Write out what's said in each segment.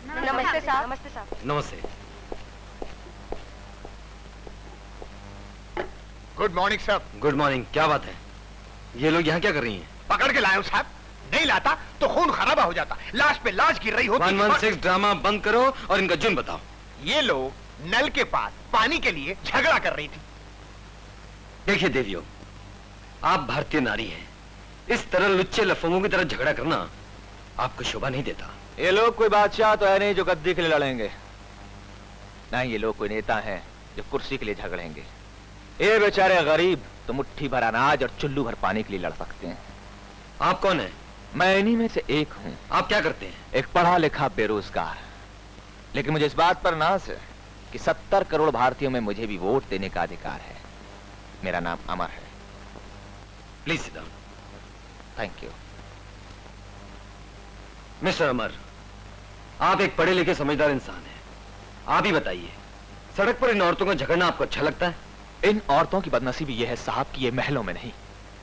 नमस्ते साहब। नमस्ते साहब। नमस्ते। Good morning sir. Good morning. क्या बात है, ये लोग यहाँ क्या कर रही हैं? पकड़ के लाए हूँ साहब, नहीं लाता तो खून खराबा हो जाता, लाश पे लाश गिर रही होती। 116 ड्रामा बंद करो और इनका जुर्म बताओ। ये लोग नल के पास पानी के लिए झगड़ा कर रही थी। देखिए देवियों, आप भारतीय नारी हैं, इस तरह लुच्चे लफंगों की तरह झगड़ा करना आपको शोभा नहीं देता। ये लोग कोई बादशाह तो है नहीं जो गद्दी के लिए लड़ेंगे, ना ये लोग कोई नेता हैं जो कुर्सी के लिए झगड़ेंगे। ये बेचारे गरीब तो मुट्ठी भर अनाज और चुल्लू भर पानी के लिए लड़ सकते हैं। आप कौन है? मैं इन्हीं में से एक हूँ। आप क्या करते हैं? एक पढ़ा लिखा बेरोजगार, लेकिन मुझे इस बात पर नाज है कि 70 करोड़ भारतीयों में मुझे भी वोट देने का अधिकार है। मेरा नाम अमर है। Please sit down. Thank you. Mister Amar, आप एक पढ़े लिखे समझदार इंसान हैं। आप ही बताइए, सड़क पर इन औरतों का झगड़ना आपको अच्छा लगता है? इन औरतों की बदनसीबी यह है साहब कि ये महलों में नहीं,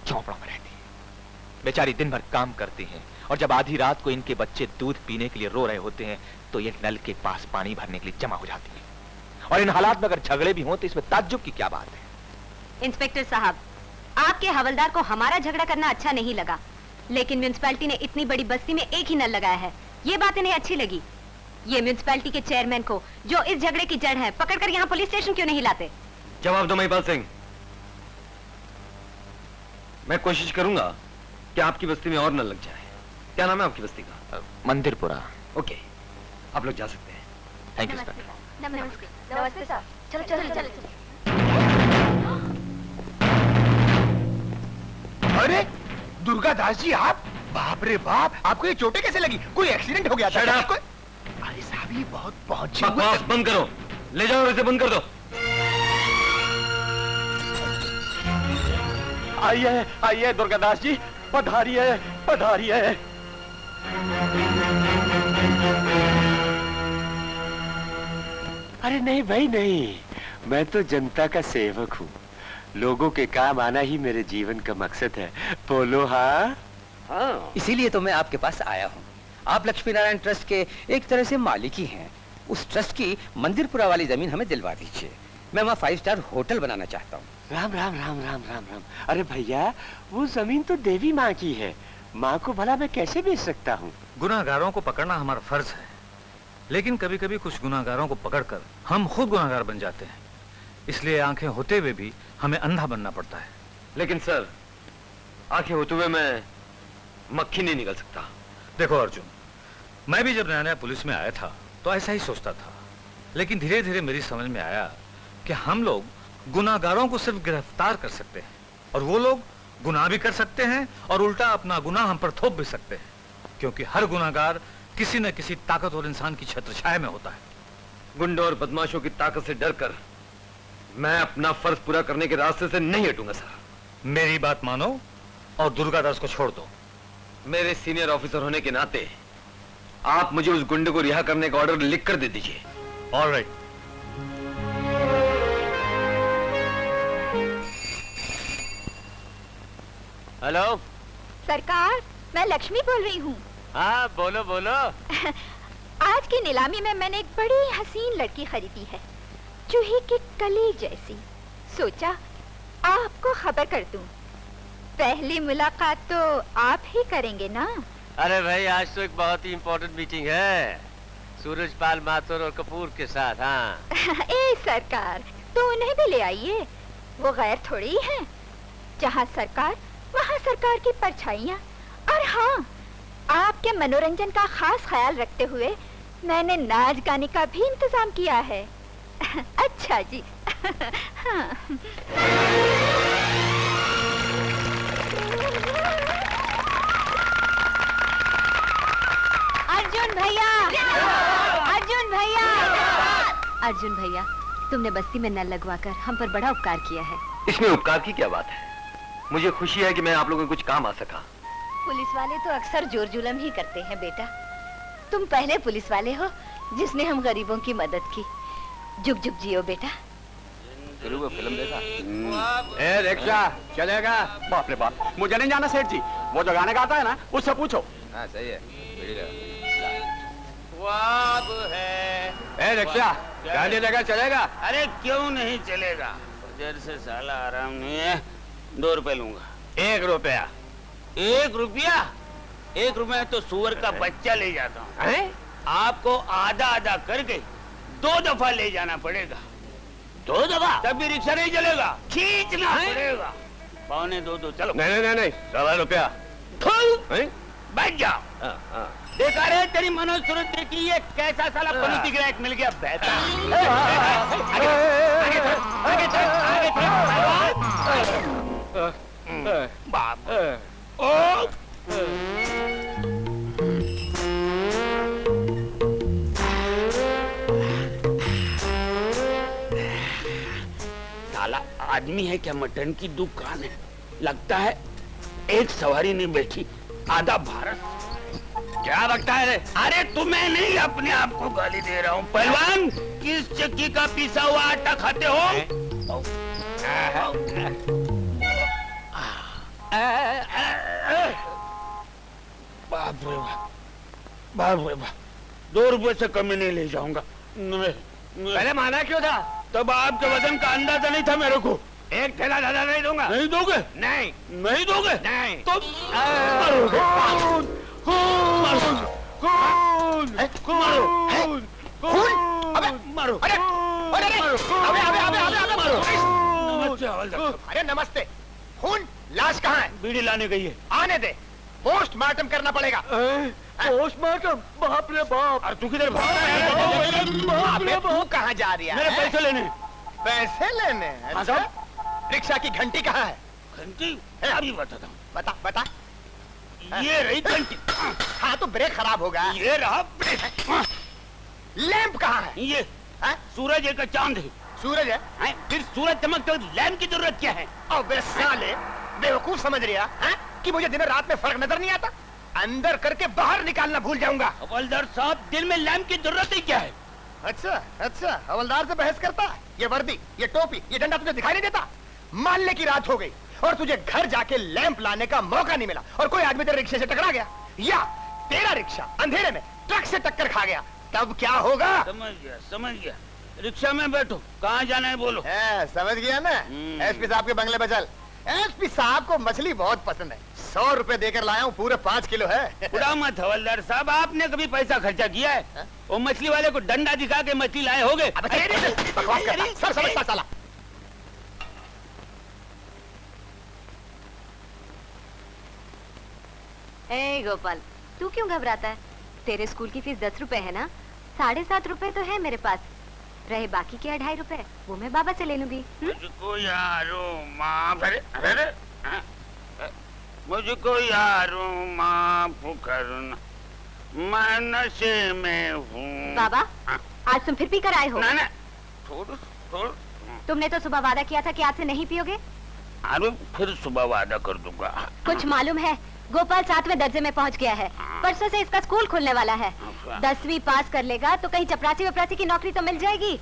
झोंपड़ों में रहती है। बेचारी दिन भर काम करती हैं और जब आधी रात को इनके बच्चे दूध पीने के लिए रो रहे होते हैं तो ये नल के पास पानी भरने के लिए जमा हो जाती हैं। और इन हालात में अगर झगड़े भी हों तो इसमें ताज्जुब की क्या बात है? इंस्पेक्टर साहब, आपके हवलदार को हमारा झगड़ा करना अच्छा नहीं लगा, लेकिन म्युनिसिपैलिटी ने इतनी बड़ी बस्ती में एक ही नल लगाया है, ये बात इन्हें अच्छी लगी। ये म्युनिसिपैलिटी के चेयरमैन को, जो इस झगड़े की जड़ है, पकड़कर यहाँ पुलिस स्टेशन क्यों नहीं लाते? जवाब दो महिपाल सिंह। मैं कोशिश करूंगा कि आपकी बस्ती में और नल लग जाए। क्या नाम है आपकी बस्ती का? मंदिरपुरा। ओके, आप लोग जा सकते हैं। Thank you inspector. नमस्ते। नमस्ते साहब। चलो चलो चलो। अरे दुर्गा दास जी, आप? बाप रे बाप, आपको ये चोटें कैसे लगी? कोई एक्सीडेंट हो गया था? अरे साहब, ये बहुत पहुंचे हुए। बकवास बंद करो, ले जाओ इसे, बंद कर दो। आइए आइए दुर्गादास जी, पधारिए पधारिए। अरे नहीं भाई नहीं, मैं तो जनता का सेवक हूँ। लोगों के काम आना ही मेरे जीवन का मकसद है। बोलो हाँ। हाँ, इसीलिए तो मैं आपके पास आया हूँ। आप लक्ष्मी नारायण ट्रस्ट के एक तरह से मालिक ही हैं। उस ट्रस्ट की मंदिरपुरा वाली जमीन हमें दिलवा दीजिए। मैं वहाँ 5 स्टार होटल बनाना चाहता हूँ। राम राम राम राम राम राम। अरे भैया, वो जमीन तो देवी माँ की है, माँ को भला मैं कैसे बेच सकता हूँ? गुनाहगारों को पकड़ना हमारा फर्ज है, लेकिन कभी कभी कुछ गुनाहगारों को पकड़कर हम खुद गुनाहगार बन जाते हैं। इसलिए आंखें होते हुए भी हमें अंधा बनना पड़ता है। लेकिन सर, आंखें होते हुए मैं मक्खी नहीं निकल सकता। देखो अर्जुन, मैं भी जब नया नया पुलिस में आया था तो ऐसा ही सोचता था, लेकिन धीरे धीरे मेरी समझ में आया कि हम लोग गुनाहगारों को सिर्फ गिरफ्तार कर सकते हैं और वो लोग गुनाह भी कर सकते हैं और उल्टा अपना गुनाह हम पर थोप भी सकते हैं, क्योंकि हर गुनाहगार किसी न किसी ताकतवर इंसान की छत्रछाया में होता है। गुंडों और बदमाशों की ताकत से डरकर मैं अपना फर्ज पूरा करने के रास्ते से नहीं हटूंगा सर। मेरी बात मानो और दुर्गादास को छोड़ दो। मेरे सीनियर ऑफिसर होने के नाते आप मुझे उस गुंडे को रिहा करने का ऑर्डर लिख कर दे दीजिए। ऑलराइट। हेलो सरकार, मैं लक्ष्मी बोल रही हूँ। हाँ बोलो बोलो। आज की नीलामी में मैंने एक बड़ी हसीन लड़की खरीदी है, चूहे की कली जैसी। सोचा आपको खबर कर दूं। पहली मुलाकात तो आप ही करेंगे ना? अरे भाई, आज तो एक बहुत ही इम्पोर्टेंट मीटिंग है, सूरजपाल माथुर और कपूर के साथ। हाँ ए सरकार, तो उन्हें भी ले आइए, वो गैर थोड़ी है। जहाँ सरकार वहाँ सरकार की परछाइयाँ। और हाँ, आपके मनोरंजन का खास ख्याल रखते हुए मैंने नाच गाने का भी इंतजाम किया है। अच्छा जी। हाँ। अर्जुन भैया, अर्जुन भैया, अर्जुन भैया, तुमने बस्ती में नल लगवाकर हम पर बड़ा उपकार किया है। इसमें उपकार की क्या बात है? मुझे खुशी है कि मैं आप लोगों के कुछ काम आ सका। पुलिस वाले तो अक्सर जोर जुलम ही करते हैं बेटा। तुम पहले पुलिस वाले हो जिसने हम गरीबों की मदद की। जुग जुग जियो बेटा। वो फिल्म देखा? ए रिक्शा चलेगा? बाप रे बाप, मुझे नहीं जाना सेठ जी, वो जो गाने गाता है ना, उससे पूछो। हाँ सही है। वाह बाप है। रक्षा गाड़ी लगा चलेगा? अरे क्यों नहीं चलेगा, देर से साला आराम नहीं है। 2 रुपए लूंगा। 1 रुपया? 1 रुपया? 1 रुपया तो सुअर का बच्चा ले जाता हूँ। आपको आधा आधा करके 2 दफा ले जाना पड़ेगा। 2 दफा? तभी रिक्शा नहीं चलेगा, खींचना पड़ेगा। 2.25 चलो। नहीं 1.25 रुपया। बैठ जाओ। देखा रे तेरी मनोसूरत देखी, ये कैसा साला पनौती ग्राहक मिल गया। बेहतर बाप ओ साला आदमी है क्या? मटन की दुकान है लगता है। एक सवारी नहीं बैठी, आधा भारत। क्या बकता है रे? अरे तुम्हें नहीं, अपने आप को गाली दे रहा हूँ। पहलवान, किस चक्की का पिसा हुआ आटा खाते हो? बाप रे बाप, बाप रे बाप, 2 रुपए से कमी नहीं ले जाऊंगा। पहले माना क्यों था? तब आपके वजन का अंदाजा नहीं था मेरे को। 1 थैला ज्यादा नहीं दूंगा। नहीं दोगे? नहीं। नहीं दोगे? नहीं। तो मारोगे। मारो। अरे अरे नमस्ते। खून? लाश कहाँ है? बीड़ी लाने गई है। आने दे, पोस्टमार्टम करना पड़ेगा। पोस्टमार्टम? बाप रे बाप। और तू किधर भाग रहा है? तू कहाँ जा रही है? मेरे पैसे लेने। पैसे लेने? अच्छा? रिक्शा की घंटी कहाँ है? घंटी अभी बताता हूँ। बता बता। ये रही घंटी। हाँ तो ब्रेक खराब होगा। ये रहा ब्रेक। लैंप कहाँ है? ये है? सूरज का चांद है। सूरज है? फिर सूरज चमकते हो लैंप की जरूरत क्या है? अबे साले, बेवकूफ समझ रहा है कि मुझे दिन रात में फर्क नजर नहीं आता? अंदर करके बाहर निकालना भूल जाऊंगा। हवलदार साहब, दिल में लैंप की जरूरत ही क्या है? अच्छा अच्छा, हवलदार से बहस करता है? ये वर्दी, ये टोपी, ये डंडा तुझे दिखाई नहीं देता? मानने की रात हो गई और तुझे घर जाके लैंप लाने का मौका नहीं मिला और कोई आदमी तेरे रिक्शे से टकरा गया, या तेरा रिक्शा अंधेरे में ट्रक से टक्कर खा गया, तब क्या होगा? समझ गया समझ गया। रिक्शा में बैठो, कहाँ जाना है बोलो। समझ गया ना? एसपी साहब के बंगले पे चल। एसपी साहब को मछली बहुत पसंद है, 100 रुपए देकर लाया हूँ, पूरे 5 किलो है। उड़ा मत हवलदार साहब, आपने कभी पैसा खर्चा किया है? वो मछली वाले को डंडा दिखा के मछली लाए होगे। बकवास करता, सर समझता साला। ए गोपाल, तू क्यों घबराता है? तेरे स्कूल की फीस 10 रुपए है ना? 7.5 रुपए तो है मेरे पास, रहे बाकी के 2.5 रुपए वो मैं बाबा से ले लूंगी। मुझको यारो माफ, मुझको यारो माफ करना, मैं नशे में हूँ। बाबा, आज तुम फिर पी कर आए हो? ना ना, थोड़ा थोड़ा। तुमने तो सुबह वादा किया था कि आज से नहीं पियोगे। अरे फिर सुबह वादा कर दूंगा। कुछ मालूम है, गोपाल 7वें दर्जे में पहुंच गया है। परसों से इसका स्कूल खुलने वाला है। 10वीं पास कर लेगा तो कहीं चपरासी वपरासी की नौकरी तो मिल जाएगी।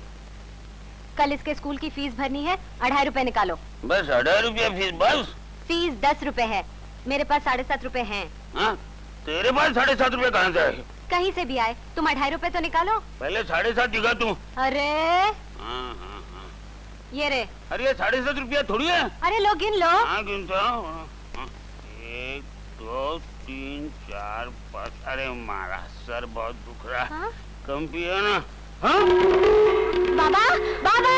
कल इसके स्कूल की फीस भरनी है, 2.5 रुपए निकालो। बस 2.5 रुपया फीस? बस फीस 10 रुपए है, मेरे पास 7.5 रुपए हैं। तेरे पास 7.5 रुपए कहाँ से आए? कहीं से भी आए, तुम 2.5 रुपए तो निकालो। पहले 7.5 दिखा तू। अरे ये रे। अरे 7.5 रुपया थोड़ी है। अरे लो, गिन लो। गिनता हूँ। 1 2 3 4 5। अरे मारा सर बहुत दुख रहा है। कम पियो ना। बाबा बाबा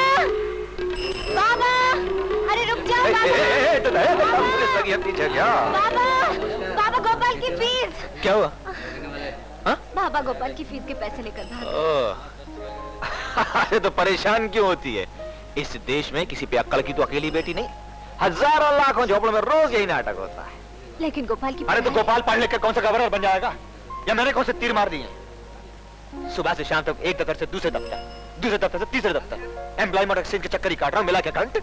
बाबा, अरे रुक जाओ बाबा। बाबा गोपाल की फीस। क्या हुआ? बाबा गोपाल की फीस के पैसे लेकर भाग। अरे तो परेशान क्यों होती है? इस देश में किसी पे अक्कल की तो अकेली बेटी नहीं, हजारों लाखों झोपड़ों में रोज यही नाटक होता है। लेकिन गोपाल की अरे तो गोपाल पढ़ लिख कर कौन सा गवर्नर बन जाएगा, या मैंने कौन से तीर मार दिए? सुबह से शाम तक एक दफ्तर से दूसरे दफ्तर, दूसरे दफ्तर से तीसरे दफ्तर, एम्प्लॉयमेंट एक्सचेंज के चक्कर ही काट रहा हूँ, मिला के करंट।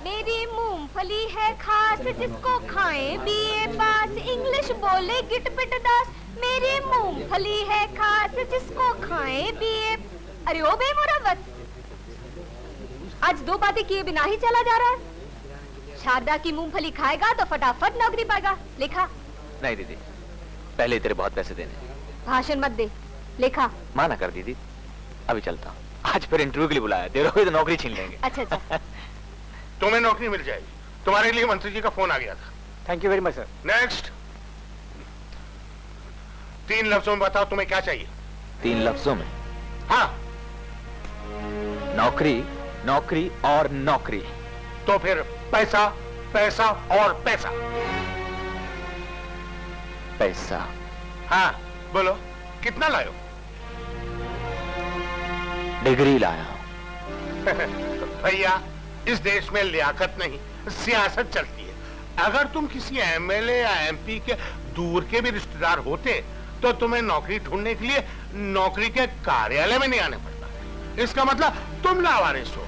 मेरी मूंगफली है खास, जिसको खाएं बीए पास, इंग्लिश बोले गिट पिट दास। मेरी मूंगफली है खास, जिसको खाएं बीए। अरे ओ बेमुरवत, आज 2 बातें किए बिना ही चला जा रहा है। शारदा की मूंगफली खाएगा तो फटाफट नौकरी पाएगा। लिखा? नहीं दीदी, पहले तेरे बहुत पैसे देने। भाषण मत दे, लिखा। माना कर दीदी, अभी चलता हूँ। आज फिर इंटरव्यू के लिए बुलाया, देर हो गई तो नौकरी छीन लेंगे। अच्छा अच्छा। तुम्हें नौकरी मिल जाएगी, तुम्हारे लिए मंत्री जी का फोन आ गया था। Thank you very much sir. Next. 3 लफ्जों में बताओ तुम्हें क्या चाहिए। 3 लफ्जों में? हाँ। नौकरी, नौकरी और नौकरी। तो फिर पैसा, पैसा और पैसा। पैसा। हाँ बोलो, कितना लायो? डिग्री लाया हूं। भैया, इस देश में लियाकत नहीं, सियासत चलती है। अगर तुम किसी एमएलए या एमपी के दूर के भी रिश्तेदार होते तो तुम्हें नौकरी ढूंढने के लिए नौकरी के कार्यालय में नहीं आने पड़ता। इसका मतलब तुम लावारिस हो।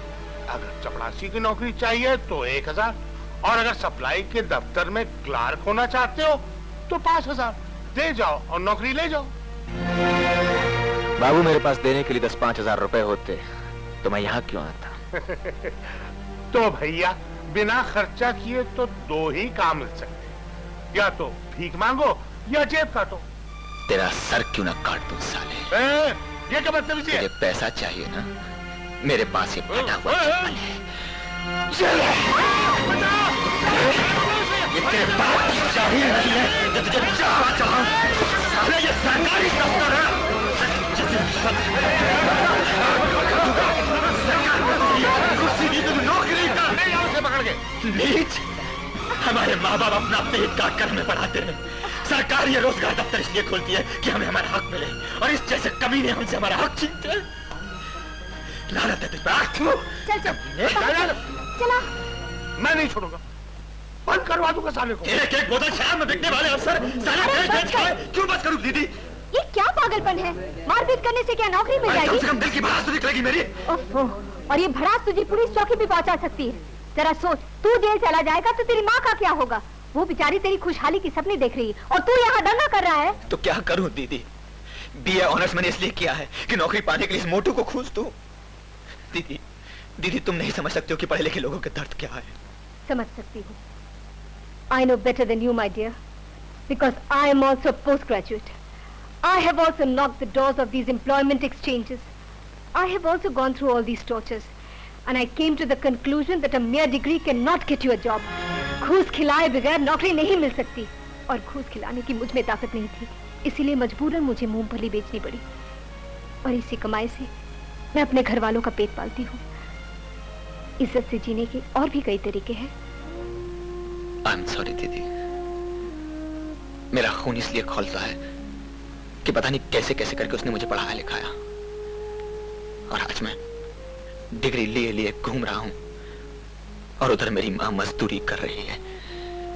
अगर चपरासी की नौकरी चाहिए तो 1000, और अगर सप्लाई के दफ्तर में क्लार्क होना चाहते हो तो 5000 दे जाओ और नौकरी ले जाओ। बाबू, मेरे पास देने के लिए 10-5 हजार रुपए होते तो मैं यहाँ क्यों आता? तो भैया, बिना खर्चा किए तो 2 ही काम मिल सकते, या तो भीख मांगो या जेब काटो। तेरा सर क्यों ना काट दूं साले। ये क्या मतलब है? तुझे पैसा चाहिए ना? मेरे पास ये फटा हुआ चप्पल है। ये तेरे बाप की चाबी नहीं है जो तुझे चाहा साले, ये सरकारी दफ्तर है। नौकरी का नहीं आओ से पकड़ के। नीच, हमारे माँ बाप अपना पेट काट कर हमें पढ़ाते हैं। सरकार ये रोजगार दफ्तर इसलिए खोलती है कि हमें हमारा हक मिले, और इस जैसे कमीने हमसे हमारा हक छीनते हैं। लानत है तुझ पर। चल चला। मैं नहीं छोड़ूंगा, बंद करवा दूंगा साले को। एक बोतल शराब में बिकने वाले अफसर साले बेच खाए। क्यों बस करूं दीदी? ये क्या पागलपन है? मारपीट करने से क्या नौकरी मिल जाएगी? कम से कम दिल की भड़ास तो निकलेगी मेरी। ओफो, और ये भड़ास तुझे पुलिस चौकी भी पहुंचा सकती है। जरा सोच, तू जेल चला जाएगा तो तेरी माँ का क्या होगा? वो बेचारी तेरी खुशहाली की सपने देख रही है और तू यहाँ दंगा कर रहा है। तो क्या करूं दीदी? बीए ऑनर्स मैंने इसलिए किया है कि नौकरी पाने के लिए इस मोटू को खोज दूं। दीदी, दीदी तुम नहीं समझ सकते हो कि पढ़े लिखे लोगों के दर्द क्या है। समझ सकती हूँ। I know better than you, my dear, because I am also a postgraduate. I have also knocked the doors of these employment exchanges. I have also gone through all these tortures, and I came to the conclusion that a mere degree cannot get you a job. घूस खिलाए बगैर नौकरी नहीं मिल सकती, और घूस खिलाने की मुझ में ताकत नहीं थी, इसीलिए मजबूरन मुझे मूंगफली बेचनी पड़ी, और इसी कमाई से मैं अपने घर वालों का पेट पालती हूँ। इज्जत से जीने के और भी कई तरीके हैं। I'm sorry दीदी, मेरा खून इसलिए खौलता है कि पता नहीं कैसे कैसे करके उसने मुझे पढ़ाया लिखाया, और आज मैं डिग्री लिए लिए घूम रहा हूं और उधर मेरी माँ मजदूरी कर रही है।